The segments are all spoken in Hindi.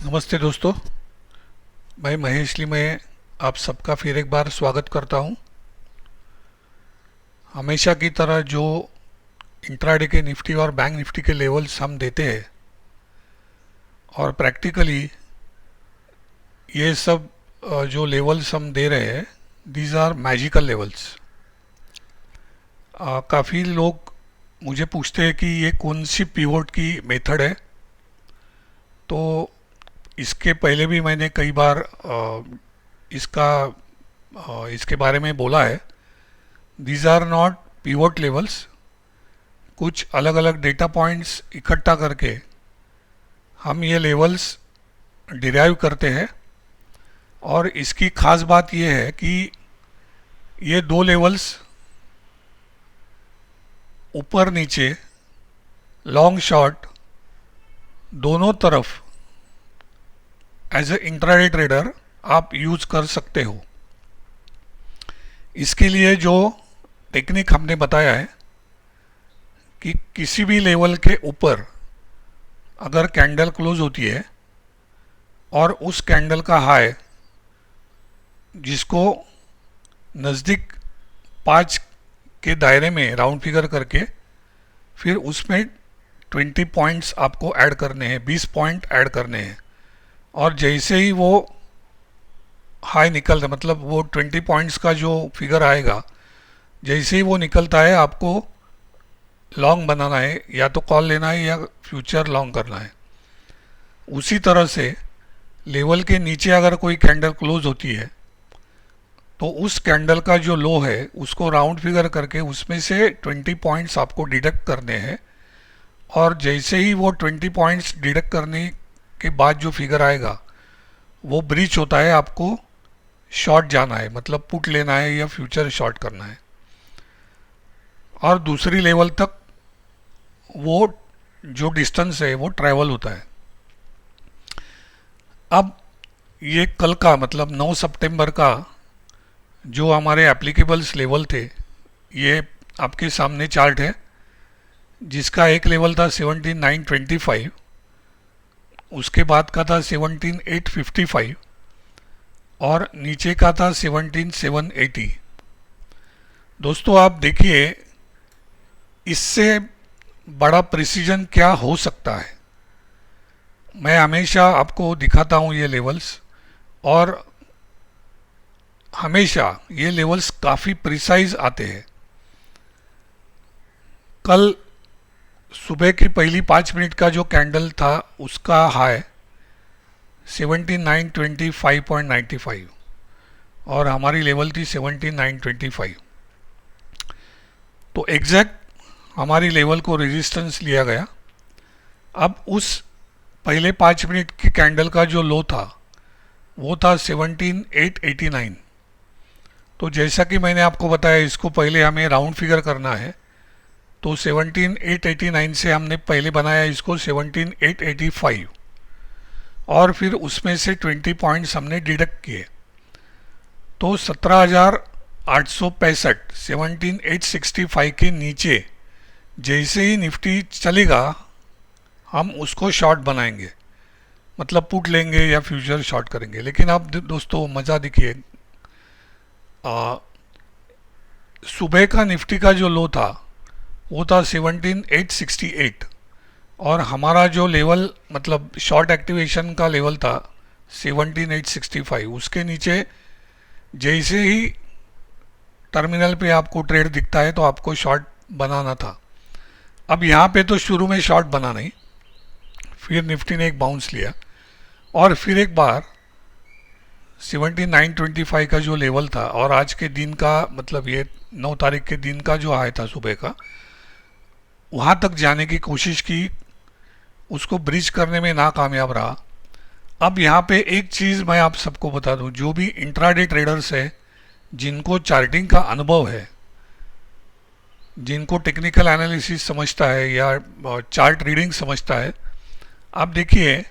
नमस्ते दोस्तों। मैं महेश ली में आप सबका फिर एक बार स्वागत करता हूं। हमेशा की तरह जो इंट्राडे के निफ्टी और बैंक निफ्टी के लेवल्स हम देते हैं और प्रैक्टिकली ये सब जो लेवल्स हम दे रहे हैं दीज आर मैजिकल लेवल्स। काफ़ी लोग मुझे पूछते हैं कि ये कौन सी पिवोट की मेथड है। तो इसके पहले भी मैंने कई बार इसका इसके बारे में बोला है। These are not pivot levels. कुछ अलग अलग डेटा पॉइंट्स इकट्ठा करके हम ये लेवल्स डिराइव करते हैं और इसकी खास बात यह है कि ये दो लेवल्स ऊपर नीचे लॉन्ग शॉर्ट दोनों तरफ एज ए इंट्राडे ट्रेडर आप यूज कर सकते हो। इसके लिए जो टेक्निक हमने बताया है कि किसी भी लेवल के ऊपर अगर कैंडल क्लोज होती है और उस कैंडल का हाई जिसको नज़दीक 5 के दायरे में राउंड फिगर करके फिर उसमें 20 पॉइंट्स आपको ऐड करने हैं, 20 पॉइंट ऐड करने हैं। और जैसे ही वो हाई निकलता मतलब वो 20 पॉइंट्स का जो फिगर आएगा जैसे ही वो निकलता है आपको लॉन्ग बनाना है, या तो कॉल लेना है या फ्यूचर लॉन्ग करना है। उसी तरह से लेवल के नीचे अगर कोई कैंडल क्लोज होती है तो उस कैंडल का जो लो है उसको राउंड फिगर करके उसमें से 20 पॉइंट्स आपको डिडक्ट करने हैं। और जैसे ही वो 20 पॉइंट्स डिडक्ट करने के बाद जो फिगर आएगा वो ब्रीच होता है, आपको शॉर्ट जाना है, मतलब पुट लेना है या फ्यूचर शॉर्ट करना है और दूसरी लेवल तक वो जो डिस्टेंस है वो ट्रैवल होता है। अब ये कल का मतलब 9 सितंबर का जो हमारे एप्लीकेबल्स लेवल थे, ये आपके सामने चार्ट है जिसका एक लेवल था 17,925, उसके बाद का था 17,855 और नीचे का था 17,780। दोस्तों आप देखिए इससे बड़ा प्रिसीजन क्या हो सकता है। मैं हमेशा आपको दिखाता हूँ ये लेवल्स और हमेशा ये लेवल्स काफ़ी प्रिसाइज आते हैं। कल सुबह की पहली 5 मिनट का जो कैंडल था उसका हाई 17,925.95 और हमारी लेवल थी 17,925। तो एग्जैक्ट हमारी लेवल को रेजिस्टेंस लिया गया। अब उस पहले 5 मिनट की कैंडल का जो लो था वो था 17,889। तो जैसा कि मैंने आपको बताया इसको पहले हमें राउंड फिगर करना है, तो 17,889 से हमने पहले बनाया इसको 17,885 और फिर उसमें से 20 पॉइंट्स हमने डिडक्ट किए। तो 17,865 17,865 के नीचे जैसे ही निफ्टी चलेगा हम उसको शॉर्ट बनाएंगे, मतलब पुट लेंगे या फ्यूचर शॉर्ट करेंगे। लेकिन आप दोस्तों मज़ा देखिए, सुबह का निफ्टी का जो लो था वो था 17,868 और हमारा जो लेवल मतलब शॉर्ट एक्टिवेशन का लेवल था 17,865। उसके नीचे जैसे ही टर्मिनल पे आपको ट्रेड दिखता है तो आपको शॉर्ट बनाना था। अब यहाँ पे तो शुरू में शॉर्ट बना नहीं, फिर निफ्टी ने एक बाउंस लिया और फिर एक बार 17,925 का जो लेवल था और आज के दिन का मतलब ये 9 तारीख के दिन का जो हाई था सुबह का, वहाँ तक जाने की कोशिश की, उसको ब्रिज करने में नाकामयाब रहा। अब यहाँ पे एक चीज़ मैं आप सबको बता दूँ, जो भी इंट्राडे ट्रेडर्स है जिनको चार्टिंग का अनुभव है, जिनको टेक्निकल एनालिसिस समझता है या चार्ट रीडिंग समझता है, आप देखिए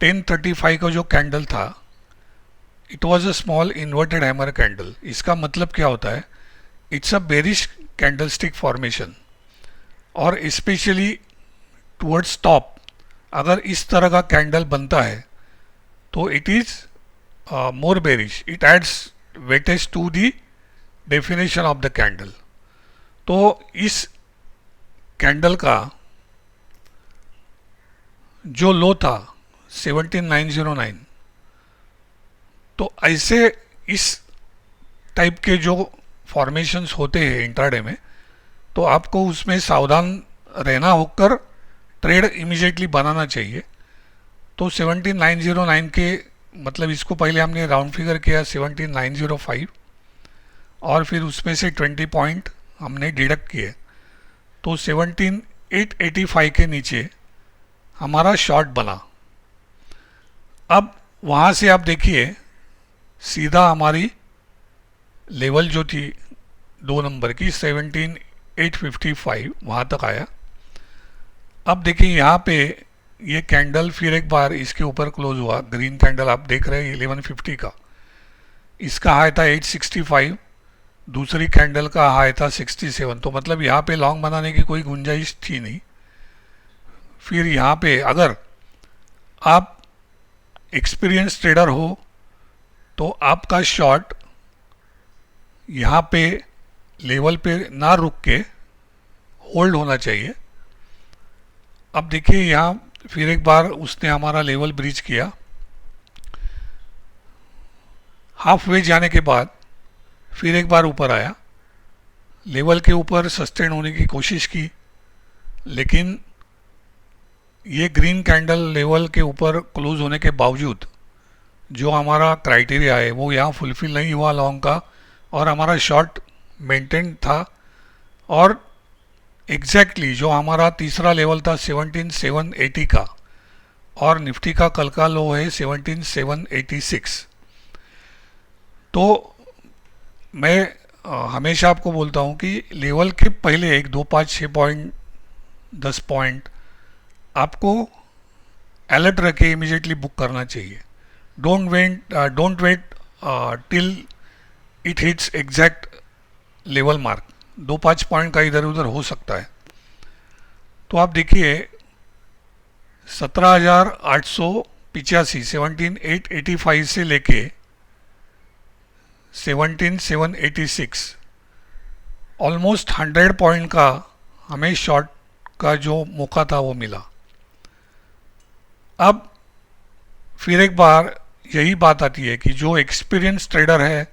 1035 का जो कैंडल था it was a small inverted hammer candle. इसका मतलब क्या होता है, it's a bearish candlestick formation और स्पेशली टुवर्ड्स टॉप अगर इस तरह का कैंडल बनता है तो it is more bearish. It adds weightage to the definition of the candle. तो इस कैंडल का जो लो था 17909, तो ऐसे इस टाइप के जो फॉर्मेशंस होते हैं इंट्राडे में, तो आपको उसमें सावधान रहना होकर ट्रेड इमीडिएटली बनाना चाहिए। तो 17909 के मतलब इसको पहले हमने राउंड फिगर किया 17905 और फिर उसमें से 20 पॉइंट हमने डिडक्ट किए, तो 17885 के नीचे हमारा शॉर्ट बना। अब वहाँ से आप देखिए सीधा हमारी लेवल जो थी 2 नंबर की 17855 वहाँ तक आया। अब देखिए यहाँ पे ये कैंडल फिर एक बार इसके ऊपर क्लोज हुआ, ग्रीन कैंडल आप देख रहे हैं 1150 का, इसका हाई था 865, दूसरी कैंडल का हाई था 67, तो मतलब यहाँ पे लॉन्ग बनाने की कोई गुंजाइश थी नहीं। फिर यहाँ पे अगर आप एक्सपीरियंस ट्रेडर हो तो आपका शॉर्ट यहाँ पे लेवल पे ना रुक के होल्ड होना चाहिए। अब देखिए यहाँ फिर एक बार उसने हमारा लेवल ब्रीच किया, हाफ वे जाने के बाद फिर एक बार ऊपर आया, लेवल के ऊपर सस्टेन होने की कोशिश की, लेकिन ये ग्रीन कैंडल लेवल के ऊपर क्लोज होने के बावजूद जो हमारा क्राइटेरिया है वो यहाँ फुलफिल नहीं हुआ लॉन्ग का, और हमारा शॉर्ट मेंटेन था। और एग्जैक्टली जो हमारा तीसरा लेवल था 17780 का, और निफ्टी का कल का लो है 17786। तो मैं हमेशा आपको बोलता हूँ कि लेवल के पहले 1 2 5 6 पॉइंट 10 पॉइंट आपको अलर्ट रख के इमीडिएटली बुक करना चाहिए। Don't wait till it hits exact level mark. 2-5 point का इधर उधर हो सकता है। तो आप देखिए 17885 17885 से लेके 17786 ऑलमोस्ट 100 पॉइंट का हमें शॉर्ट का जो मौका था वो मिला। अब फिर एक बार यही बात आती है कि जो एक्सपीरियंस ट्रेडर है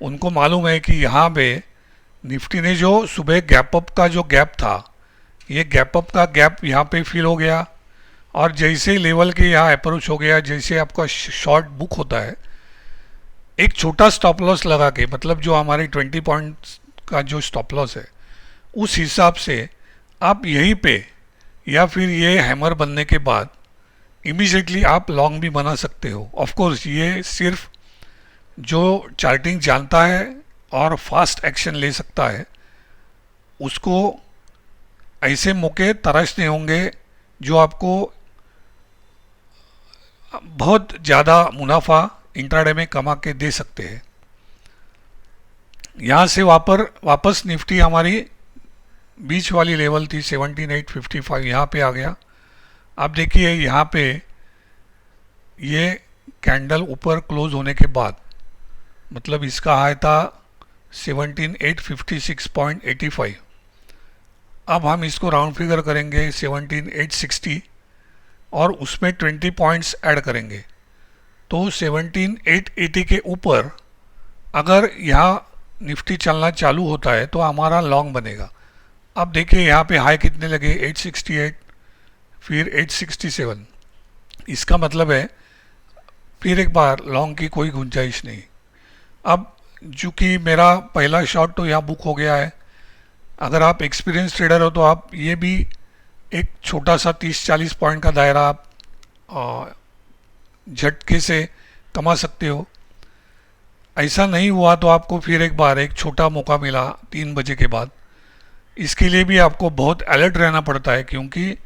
उनको मालूम है कि यहाँ पे निफ्टी ने जो सुबह गैप अप का जो गैप था, ये गैप अप का गैप यहाँ पे फिल हो गया, और जैसे लेवल के यहाँ अप्रोच हो गया, जैसे आपका शॉर्ट बुक होता है, एक छोटा स्टॉप लॉस लगा के, मतलब जो हमारे 20 पॉइंट्स का जो स्टॉप लॉस है उस हिसाब से आप यहीं पे या फिर ये हैमर बनने के बाद इमीडिएटली आप लॉन्ग भी बना सकते हो। ऑफ कोर्स ये सिर्फ जो चार्टिंग जानता है और फास्ट एक्शन ले सकता है उसको ऐसे मौके तराशने होंगे जो आपको बहुत ज़्यादा मुनाफा इंट्राडे में कमा के दे सकते हैं। यहाँ से वापस निफ्टी हमारी बीच वाली लेवल थी 17855, यहाँ पे आ गया। आप देखिए यहाँ पे ये कैंडल ऊपर क्लोज होने के बाद, मतलब इसका हाई था 17856.85, अब हम इसको राउंड फिगर करेंगे 17860 और उसमें 20 पॉइंट्स ऐड करेंगे, तो 17880 के ऊपर अगर यहाँ निफ्टी चलना चालू होता है तो हमारा लॉन्ग बनेगा। अब देखिए यहाँ पे हाई कितने लगे, 868, फिर 867, इसका मतलब है फिर एक बार लॉन्ग की कोई गुंजाइश नहीं। अब चूँकि मेरा पहला शॉट तो यहाँ बुक हो गया है, अगर आप एक्सपीरियंस ट्रेडर हो तो आप ये भी एक छोटा सा 30-40 पॉइंट का दायरा आप झटके से कमा सकते हो। ऐसा नहीं हुआ तो आपको फिर एक बार एक छोटा मौका मिला 3 बजे के बाद, इसके लिए भी आपको बहुत अलर्ट रहना पड़ता है, क्योंकि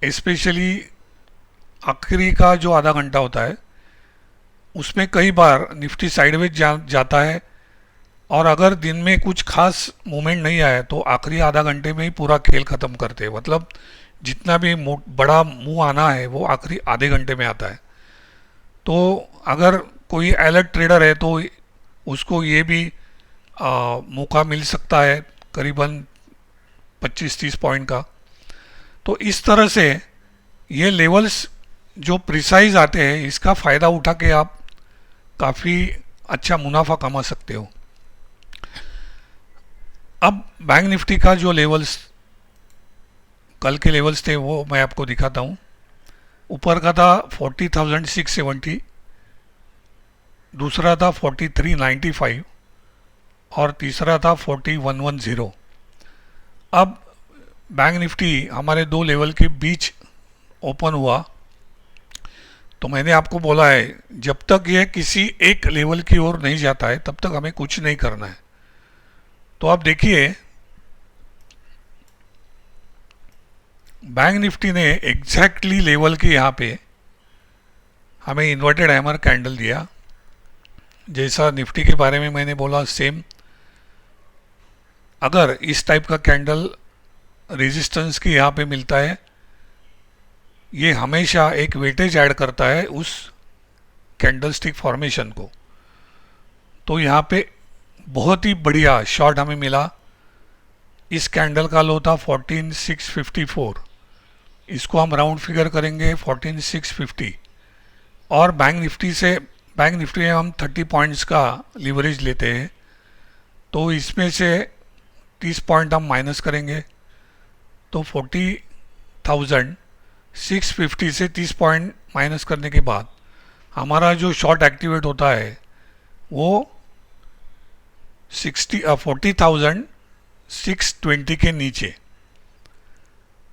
स्पेशली आखिरी का जो आधा घंटा होता है उसमें कई बार निफ्टी साइडवेज जाता है, और अगर दिन में कुछ खास मूवमेंट नहीं आया तो आखिरी आधा घंटे में ही पूरा खेल ख़त्म करते हैं। मतलब जितना भी बड़ा मूव आना है वो आखिरी आधे घंटे में आता है। तो अगर कोई अलर्ट ट्रेडर है तो उसको ये भी मौका मिल सकता है करीबन 25-30 पॉइंट का। तो इस तरह से ये लेवल्स जो प्रिसाइज आते हैं इसका फ़ायदा उठा के आप काफ़ी अच्छा मुनाफा कमा सकते हो। अब बैंक निफ्टी का जो लेवल्स कल के लेवल्स थे वो मैं आपको दिखाता हूँ। ऊपर का था 40,670, दूसरा था 4395 और तीसरा था 4110। अब बैंक निफ्टी हमारे दो लेवल के बीच ओपन हुआ, तो मैंने आपको बोला है जब तक ये किसी एक लेवल की ओर नहीं जाता है तब तक हमें कुछ नहीं करना है। तो आप देखिए बैंक निफ्टी ने एग्जैक्टली लेवल के यहाँ पे हमें इन्वर्टेड हैमर कैंडल दिया। जैसा निफ्टी के बारे में मैंने बोला सेम, अगर इस टाइप का कैंडल रेजिस्टेंस की यहाँ पे मिलता है, ये हमेशा एक वेटेज ऐड करता है उस कैंडलस्टिक फॉर्मेशन को। तो यहाँ पे बहुत ही बढ़िया शॉट हमें मिला। इस कैंडल का लो था 14,654, इसको हम राउंड फिगर करेंगे 14,650। और बैंक निफ्टी में हम 30 पॉइंट्स का लीवरेज लेते हैं, तो इसमें से 30 पॉइंट हम माइनस करेंगे, तो 40,650 से 30 पॉइंट माइनस करने के बाद हमारा जो शॉर्ट एक्टिवेट होता है वो 40,620 के नीचे,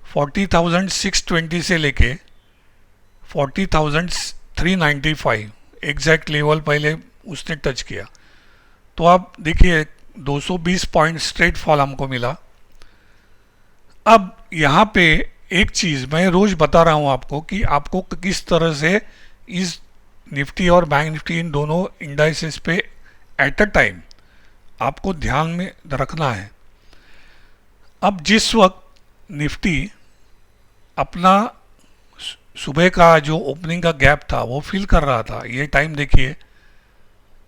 40,620 से लेके 40,395 एग्जैक्ट लेवल पहले उसने टच किया। तो आप देखिए 220 पॉइंट स्ट्रेट फॉल हमको मिला। अब यहाँ पे एक चीज़ मैं रोज़ बता रहा हूँ आपको कि आपको किस तरह से इस निफ्टी और बैंक निफ्टी इन दोनों इंडाइसेस पे एट अ टाइम आपको ध्यान में रखना है। अब जिस वक्त निफ्टी अपना सुबह का जो ओपनिंग का गैप था वो फिल कर रहा था, ये टाइम देखिए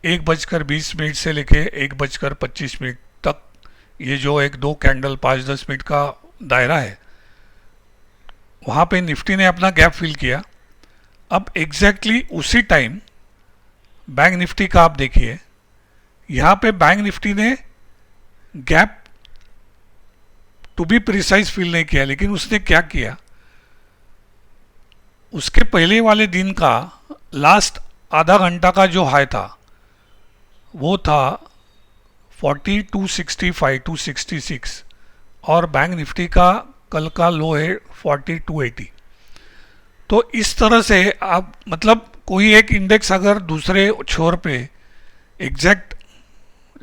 1:20 से लेके 1:25 तक, ये जो एक दो कैंडल 5-10 मिनट का दायरा है, वहाँ पे निफ्टी ने अपना गैप फिल किया। अब एग्जैक्टली उसी टाइम बैंक निफ्टी का आप देखिए, यहाँ पे बैंक निफ्टी ने gap to be precise fill नहीं किया, लेकिन उसने क्या किया, उसके पहले वाले दिन का लास्ट आधा घंटा का जो हाई था वो था 4265-266 और बैंक निफ्टी का कल का लो है 4280। तो इस तरह से आप मतलब कोई एक इंडेक्स अगर दूसरे छोर पे एग्जैक्ट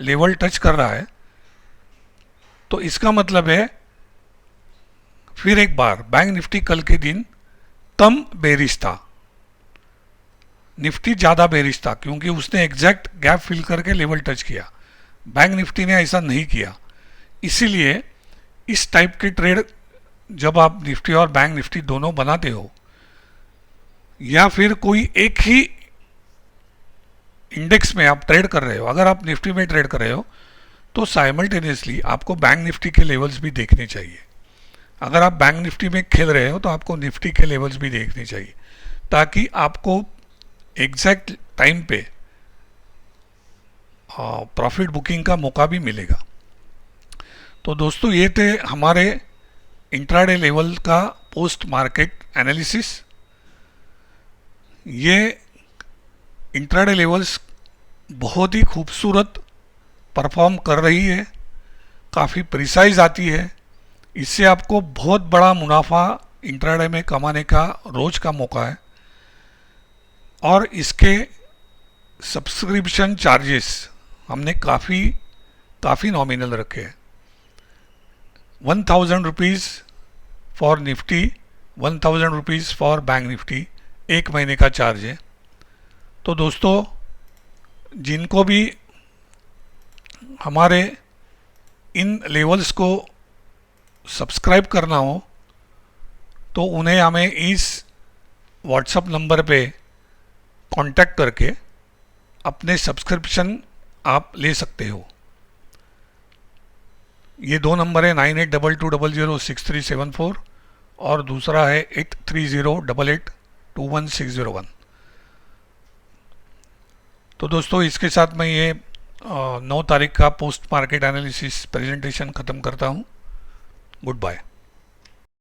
लेवल टच कर रहा है तो इसका मतलब है फिर एक बार बैंक निफ्टी कल के दिन कम बेरिश था, निफ्टी ज़्यादा बेरिश था, क्योंकि उसने एग्जैक्ट गैप फिल करके लेवल टच किया। बैंक निफ्टी ने ऐसा नहीं किया। इसीलिए इस टाइप के ट्रेड जब आप निफ्टी और बैंक निफ्टी दोनों बनाते हो या फिर कोई एक ही इंडेक्स में आप ट्रेड कर रहे हो, अगर आप निफ्टी में ट्रेड कर रहे हो तो साइमल्टेनियसली आपको बैंक निफ्टी के लेवल्स भी देखने चाहिए। अगर आप बैंक निफ्टी में खेल रहे हो तो आपको निफ्टी के लेवल्स भी देखने चाहिए, ताकि आपको एग्जैक्ट टाइम पे प्रॉफिट बुकिंग का मौका भी मिलेगा। तो दोस्तों ये थे हमारे इंट्राडे लेवल का पोस्ट मार्केट एनालिसिस। ये इंट्राडे लेवल्स बहुत ही खूबसूरत परफॉर्म कर रही है, काफ़ी प्रिसाइज आती है। इससे आपको बहुत बड़ा मुनाफा इंट्राडे में कमाने का रोज का मौका है। और इसके सब्सक्रिप्शन चार्जेस हमने काफ़ी नॉमिनल रखे हैं। 1,000 rupees for Nifty, 1,000 rupees for bank Nifty, एक महीने का चार्ज है। तो दोस्तों जिनको भी हमारे इन लेवल्स को सब्सक्राइब करना हो तो उन्हें हमें इस व्हाट्सएप नंबर पे कांटेक्ट करके अपने सब्सक्रिप्शन आप ले सकते हो। ये दो नंबर है 9822006374 और दूसरा है 8308821601। तो दोस्तों इसके साथ मैं ये 9 तारीख का पोस्ट मार्केट एनालिसिस प्रेजेंटेशन ख़त्म करता हूँ। Good bye.